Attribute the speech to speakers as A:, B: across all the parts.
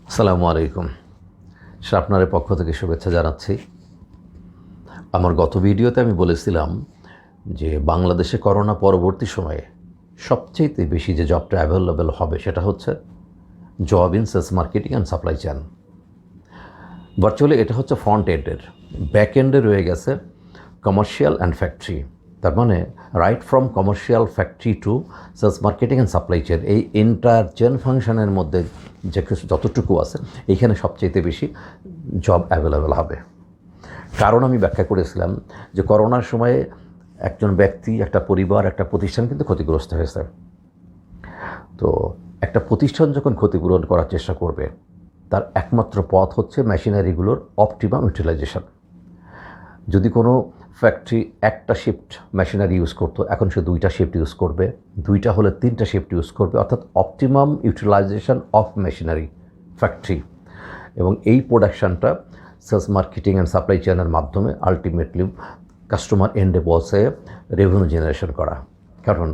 A: আসসালামু আলাইকুম। শার্পনারের পক্ষ থেকে শুভেচ্ছা জানাচ্ছি। আমার গত ভিডিওতে আমি বলেছিলাম যে বাংলাদেশে করোনা পরবর্তী সময়ে সবচেয়ে বেশি যে জবটা অ্যাভেলেবেল হবে সেটা হচ্ছে job in sales marketing and supply chain. Virtually এটা হচ্ছে ফ্রন্ট এন্ডের, ব্যাক এন্ডে রয়ে গেছে কমার্শিয়াল অ্যান্ড ফ্যাক্টরি। তার মানে right from commercial factory to sales marketing and supply chain, এই এন্টায়ার চেন ফাংশনের মধ্যে যে যতটুকু আছে এইখানে সবচেয়ে বেশি জব অ্যাভেলেবেল হবে। কারণ আমি ব্যাখ্যা করেছিলাম যে করোনার সময়ে একজন ব্যক্তি, একটা পরিবার, একটা প্রতিষ্ঠান কিন্তু ক্ষতিগ্রস্ত হয়েছে। তো একটা প্রতিষ্ঠান যখন ক্ষতিপূরণ করার চেষ্টা করবে তার একমাত্র পথ হচ্ছে মেশিনারিগুলোর অপটিমাম ইউটিলাইজেশন। যদি কোনো ফ্যাক্টরি একটা শিফট মেশিনারি ইউজ করতো, এখন সে 2টা শিফট ইউজ করবে, 2টা হলে 3টা শিফট ইউজ করবে, অর্থাৎ optimum utilization of machinery factory. এবং এই প্রোডাকশানটা সেলস মার্কেটিং অ্যান্ড সাপ্লাই চেইনের মাধ্যমে আলটিমেটলি কাস্টমার এন্ডে পৌঁছে রেভিনিউ জেনারেশন করা। কারণ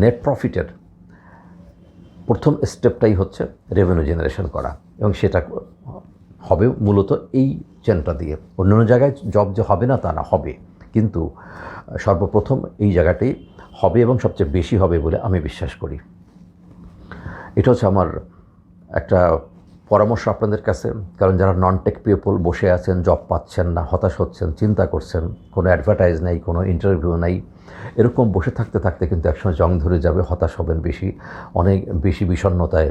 A: নেট প্রফিটের প্রথম স্টেপটাই হচ্ছে রেভিনিউ জেনারেশন করা, এবং সেটা হবে মূলত এই চেনটা দিয়ে। অন্যান্য জায়গায় জব যে হবে না তা না, হবে, কিন্তু সর্বপ্রথম এই জায়গাটাই হবে এবং সবচেয়ে বেশি হবে বলে আমি বিশ্বাস করি। এটা হচ্ছে আমার একটা পরামর্শ আপনাদের কাছে। কারণ যারা নন টেক পিপল বসে আছেন, জব পাচ্ছেন না, হতাশ হচ্ছেন, চিন্তা করছেন, কোনো অ্যাডভার্টাইজ নেই, কোনো ইন্টারভিউ নেই, এরকম বসে থাকতে থাকতে কিন্তু একসময় জং ধরে যাবে, হতাশ হবেন, অনেক বেশি বিষণ্ণতায়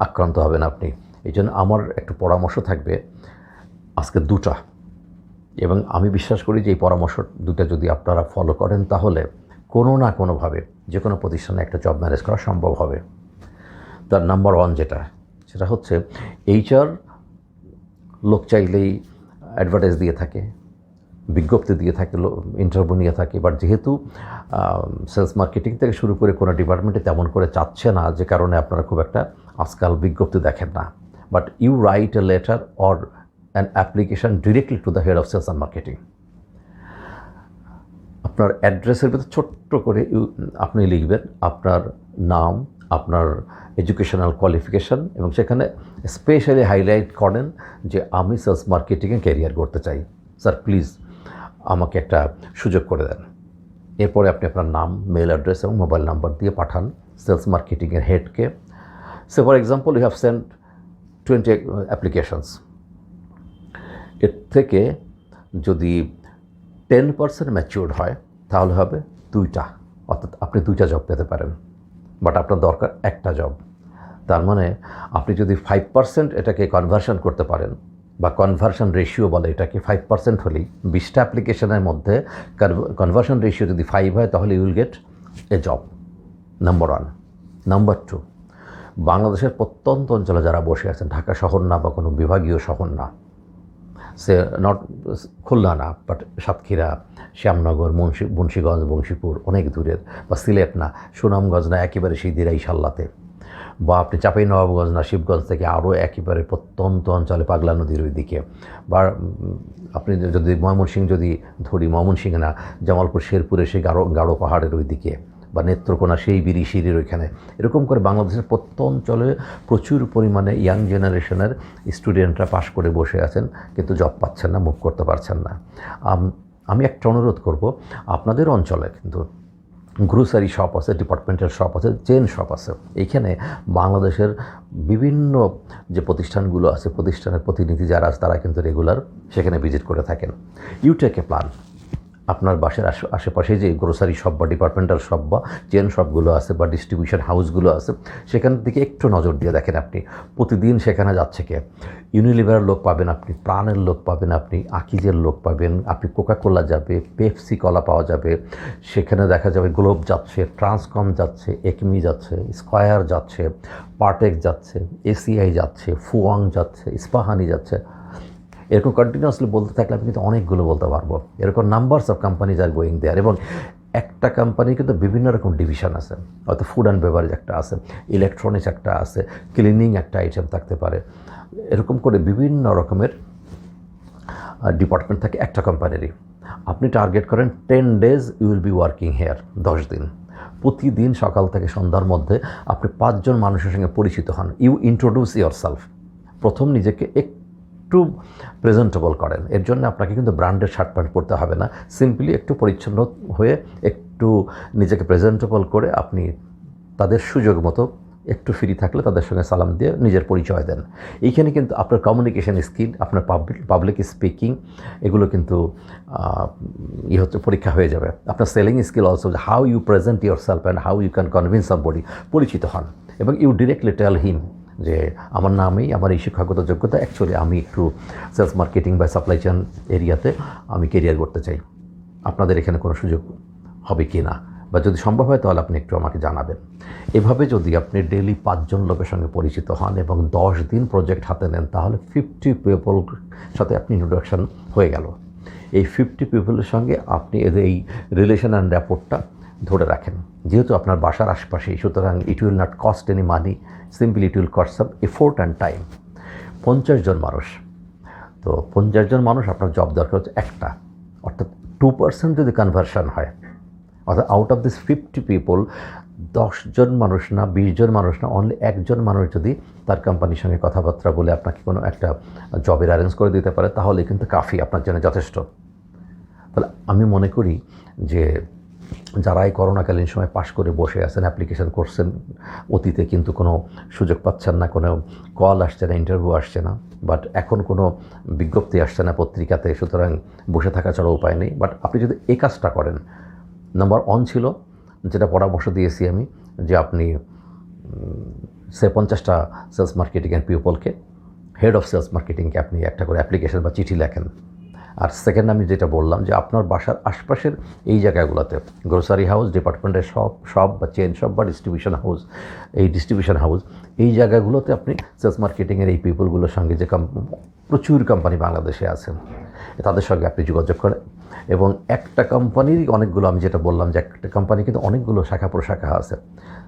A: আক্রান্ত হবেন আপনি। এই জন্য আমার একটু পরামর্শ থাকবে আজকে 2টা, এবং আমি বিশ্বাস করি যে এই পরামর্শ 2টা যদি আপনারা ফলো করেন তাহলে কোনো না কোনোভাবে যে কোনো প্রতিষ্ঠানে একটা জব ম্যানেজ করা সম্ভব হবে। তার নাম্বার 1 সেটা হচ্ছে HR লোক চাইলেই অ্যাডভার্টাইজ দিয়ে থাকে, বিজ্ঞপ্তি দিয়ে থাকে, ইন্টারভিউ নিয়ে থাকে। বাট যেহেতু সেলস মার্কেটিং থেকে শুরু করে কোনো ডিপার্টমেন্টে তেমন করে চাচ্ছে না, যে কারণে আপনারা খুব একটা আজকাল বিজ্ঞপ্তি দেখেন না। But you write a letter or an application directly to the head of sales and marketing. আপনার অ্যাড্রেসের ভিতরে ছোট্ট করে আপনি লিখবেন আপনার নাম, আপনার এডুকেশনাল কোয়ালিফিকেশান, এবং সেখানে স্পেশালি হাইলাইট করেন যে আমি সেলস মার্কেটিংয়ে ক্যারিয়ার করতে চাই, স্যার প্লিজ আমাকে একটা সুযোগ করে দেন। এরপরে আপনি আপনার নাম, মেল অ্যাড্রেস এবং মোবাইল নাম্বার দিয়ে পাঠান সেলস মার্কেটিংয়ের হেডকে। Say for example you have sent 20 applications, এর থেকে যদি 10% ম্যাচিউরড হয় তাহলে হবে 2টা, অর্থাৎ আপনি 2টা জব পেতে পারেন। বাট আপনার দরকার একটা জব। তার মানে আপনি যদি 5% এটাকে কনভার্সন করতে পারেন, বা কনভার্সন রেশিও বলে এটাকে, 5% হলেই 20টা অ্যাপ্লিকেশনের মধ্যে কনভার্সন রেশিও যদি 5 হয় তাহলে you will get a job. Number 1। Number 2, বাংলাদেশের প্রত্যন্ত অঞ্চলে যারা বসে আছেন, ঢাকা শহর না বা কোনো বিভাগীয় শহর না, সে নট খুলনা না, বাট সাতক্ষীরা, শ্যামনগর, মুন্সিগঞ্জ, বংশীপুর অনেক দূরের, বা সিলেট না, সুনামগঞ্জ না, একেবারে সেই দিরাই সাল্লাতে, বা আপনি চাঁপাইনবাবগঞ্জ না, শিবগঞ্জ থেকে আরও একেবারে প্রত্যন্ত অঞ্চলে পাগলা নদীর ওই দিকে, বা আপনি যদি ময়মনসিংহ যদি ধরি, ময়মনসিংহ না, জামালপুর শেরপুরে সেই গাঢ় পাহাড়ের ওই দিকে, বা নেত্রকোনা সেই বিরিশিরির ওইখানে, এরকম করে বাংলাদেশের প্রত্যন্ত অঞ্চলে প্রচুর পরিমাণে ইয়াং জেনারেশনের স্টুডেন্টরা পাশ করে বসে আছেন, কিন্তু জব পাচ্ছেন না, মুভ করতে পারছেন না। আমি একটা অনুরোধ করব, আপনাদের অঞ্চলে কিন্তু গ্রোসারি শপ আছে, ডিপার্টমেন্টাল শপ আছে, চেন শপ আছে। এইখানে বাংলাদেশের বিভিন্ন যে প্রতিষ্ঠানগুলো আছে, প্রতিষ্ঠানের প্রতিনিধি যারা আছে তারা কিন্তু রেগুলার সেখানে ভিজিট করে থাকেন। You take a plan. আপনার বাসার আশেপাশে যে গ্রোসারি শপ বা ডিপার্টমেন্টাল শপ বা চেন শপগুলো আছে বা ডিস্ট্রিবিউশন হাউসগুলো আছে, সেখান থেকে একটু নজর দিয়ে দেখেন আপনি প্রতিদিন সেখানে যাচ্ছে কে। ইউনিলিভারের লোক পাবেন আপনি, প্রাণের লোক পাবেন আপনি, আকিজের লোক পাবেন আপনি, কোকাকোলা যাবে, পেপসি কলা পাওয়া যাবে, সেখানে দেখা যাবে গ্লোব যাচ্ছে, ট্রান্সকম যাচ্ছে, একমি যাচ্ছে, স্কয়ার যাচ্ছে, পার্টেক যাচ্ছে, এসিআই যাচ্ছে, ফুয়াং যাচ্ছে, ইস্পাহানি যাচ্ছে। এরকম কন্টিনিউয়াসলি বলতে থাকলে আমি কিন্তু অনেকগুলো বলতে পারবো। এরকম numbers of companies are going there. এবং একটা কোম্পানি কিন্তু বিভিন্ন রকম ডিভিশন আছে, হয়তো ফুড অ্যান্ড বেভারেজ একটা আছে, ইলেকট্রনিক্স একটা আছে, ক্লিনিং একটা আইটেম থাকতে পারে, এরকম করে বিভিন্ন রকমের ডিপার্টমেন্ট থাকে একটা কোম্পানিরই। আপনি টার্গেট করেন 10 days you will be working here, 10 দিন। প্রতিদিন সকাল থেকে সন্ধ্যার মধ্যে আপনি 5 জন মানুষের সঙ্গে পরিচিত হন। You introduce yourself. প্রথম নিজেকে একটু প্রেজেন্টেবল করেন। এর জন্য আপনাকে কিন্তু ব্র্যান্ডের শার্ট প্যান্ট পরতে হবে না, সিম্পলি একটু পরিচ্ছন্ন হয়ে একটু নিজেকে প্রেজেন্টেবল করে আপনি তাদের সুযোগ মতো একটু ফ্রি থাকলে তাদের সঙ্গে সালাম দিয়ে নিজের পরিচয় দেন। এইখানে কিন্তু আপনার কমিউনিকেশন স্কিল, আপনার পাবলিক স্পিকিং, এগুলো কিন্তু হচ্ছে পরীক্ষা হয়ে যাবে। আপনার selling skill also, how you present yourself and how you can convince somebody, পরিচিত হন এবং ইউ ডিরেক্টলি টেল হিম যে আমার নামেই আমার এই শিক্ষাগত যোগ্যতা, অ্যাকচুয়ালি আমি একটু সেলস মার্কেটিং বা সাপ্লাই চেইন এরিয়াতে আমি কেরিয়ার করতে চাই, আপনাদের এখানে কোনো সুযোগ হবে কি না, বা যদি সম্ভব হয় তাহলে আপনি একটু আমাকে জানাবেন। এভাবে যদি আপনি ডেইলি 5 জন লোকের সঙ্গে পরিচিত হন এবং 10 দিন প্রজেক্ট হাতে নেন, তাহলে 50 পিপল সাথে আপনি ইন্ট্রোডাকশন হয়ে গেল। এই 50 পিপলের সঙ্গে আপনি এই রিলেশন অ্যান্ড র্যাপোর্টটা ধরে রাখেন। যেহেতু আপনার বাসার আশপাশেই, সুতরাং it will not cost any money, simply it will cost some effort and time. 50 জন মানুষ, তো 50 জন মানুষ আপনার জব দরকার হচ্ছে একটা, অর্থাৎ 2% যদি কনভার্সন হয়, অর্থাৎ আউট অফ দিস 50 পিপল 10 জন মানুষ না, 20 জন মানুষ না, অনলি একজন মানুষ যদি তার কোম্পানির সঙ্গে কথাবার্তা বলে আপনাকে কোনো একটা জবের অ্যারেঞ্জ করে দিতে পারে, তাহলে কিন্তু কাফি, আপনার জন্য যথেষ্ট। তাহলে আমি মনে করি যে যারা এই করোনাকালীন সময় পাশ করে বসে আছেন, অ্যাপ্লিকেশন করছেন অতীতে, কিন্তু কোনো সুযোগ পাচ্ছেন না, কোনো কল আসছে না, ইন্টারভিউ আসছে না, বাট এখন কোনো বিজ্ঞপ্তি আসছে না পত্রিকাতে, সুতরাং বসে থাকা ছাড়া উপায় নেই। বাট আপনি যদি এই কাজটা করেন, নাম্বার 1 ছিল যেটা পরামর্শ দিয়েছি আমি, যে আপনি 50টা সেলস মার্কেটিং অ্যান্ড পিপলকে, হেড অফ সেলস মার্কেটিংকে আপনি একটা করে অ্যাপ্লিকেশন বা চিঠি লেখেন। আর সেকেন্ড আমি যেটা বললাম যে আপনার বাসার আশপাশের এই জায়গাগুলোতে, গ্রোসারি হাউস, ডিপার্টমেন্টের শপ বা চেন শপ বা ডিস্ট্রিবিউশন হাউস, এই জায়গাগুলোতে আপনি সেলস মার্কেটিংয়ের এই পিপলগুলোর সঙ্গে, যে প্রচুর কোম্পানি বাংলাদেশে আছেন, তাদের সঙ্গে আপনি যোগাযোগ করেন। এবং একটা কোম্পানিরই অনেকগুলো, আমি যেটা বললাম যে একটা কোম্পানি কিন্তু অনেকগুলো শাখা প্রশাখা আছে,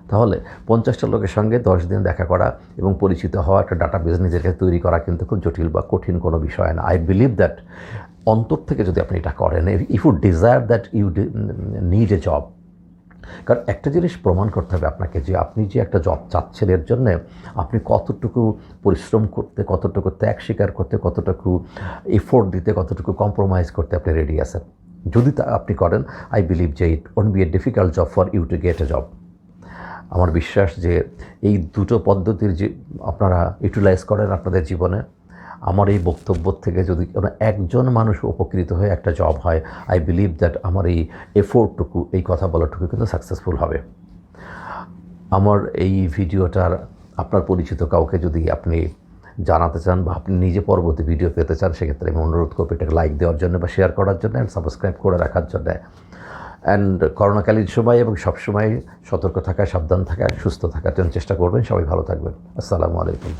A: তাহলে 50টা লোকের সঙ্গে 10 দিন দেখা করা এবং পরিচিত হওয়া, একটা ডাটা বেস নিজের কাছে তৈরি করা কিন্তু খুব জটিল বা কঠিন কোনো বিষয় না। আই বিলিভ দ্যাট অন্তর থেকে যদি আপনি এটা করেন, if you desire that you need a job, কারণ একটা জিনিস প্রমাণ করতে হবে আপনাকে, যে আপনি যে একটা জব চাচ্ছেন এর জন্যে আপনি কতটুকু পরিশ্রম করতে, কতটুকু ত্যাগ স্বীকার করতে, কতটুকু এফোর্ট দিতে, কতটুকু কম্প্রোমাইজ করতে আপনি রেডি আছেন। যদি তা আপনি করেন, আই বিলিভ যে it won't be a difficult job for you to get a job. আমার বিশ্বাস যে এই দুটো পদ্ধতির যে আপনারা ইউটিলাইজ করেন আপনাদের জীবনে, আমার এই বক্তব্য থেকে যদি কোনো একজন মানুষ উপকৃত হয়ে একটা জব হয়, আই বিলিভ দ্যাট আমার এই এফোর্টটুকু, এই কথা বলাটুকু কিন্তু সাকসেসফুল হবে। আমার এই ভিডিওটার আপনার পরিচিত কাউকে যদি আপনি জানাতে চান, বা আপনি নিজে পরবর্তী ভিডিও পেতে চান, সেক্ষেত্রে আমি অনুরোধ করবো এটাকে লাইক দেওয়ার জন্য বা শেয়ার করার জন্য অ্যান্ড সাবস্ক্রাইব করে রাখার জন্য। অ্যান্ড করোনাকালীন সময় এবং সবসময় সতর্ক থাকা, সাবধান থাকা, সুস্থ থাকার জন্য চেষ্টা করবেন। সবাই ভালো থাকবেন। আসসালামু আলাইকুম।